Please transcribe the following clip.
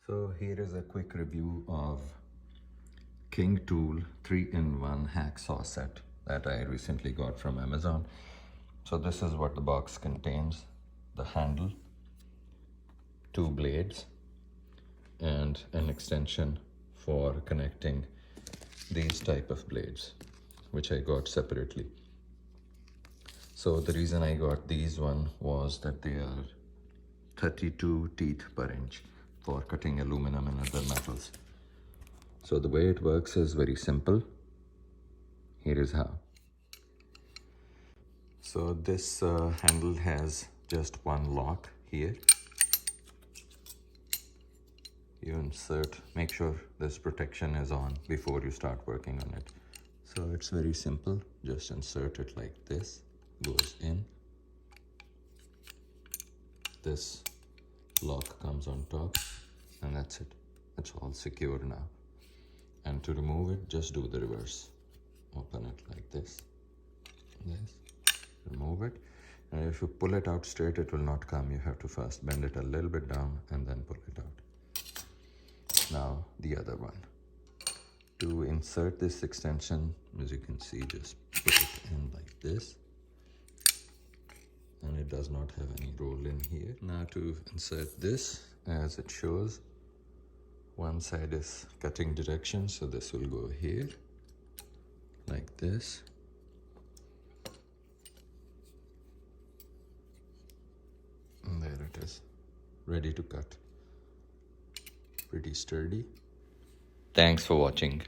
So here is a quick review of King Tool 3-in-1 hacksaw set that I recently got from Amazon. So this is what the box contains: the handle, 2 blades, and an extension for connecting these type of blades, which I got separately. So the reason I got these one was that they are 32 teeth per inch for cutting aluminum and other metals. So the way it works is very simple. Here is how. So this handle has just one lock here. You insert, make sure this protection is on before you start working on it. So it's very simple, just insert it like this, goes in. This lock comes on top, and that's it. It's all secure now. And to remove it, just do the reverse. Open it like this, remove it. And if you pull it out straight, it will not come. You have to first bend it a little bit down and then pull it out. Now the other one. To insert this extension, as you can see, just put it in like this. And it does not have any roll in here. Now to insert this, as it shows, one side is cutting direction, so this will go here, like this. And there it is, ready to cut. Pretty sturdy. Thanks for watching.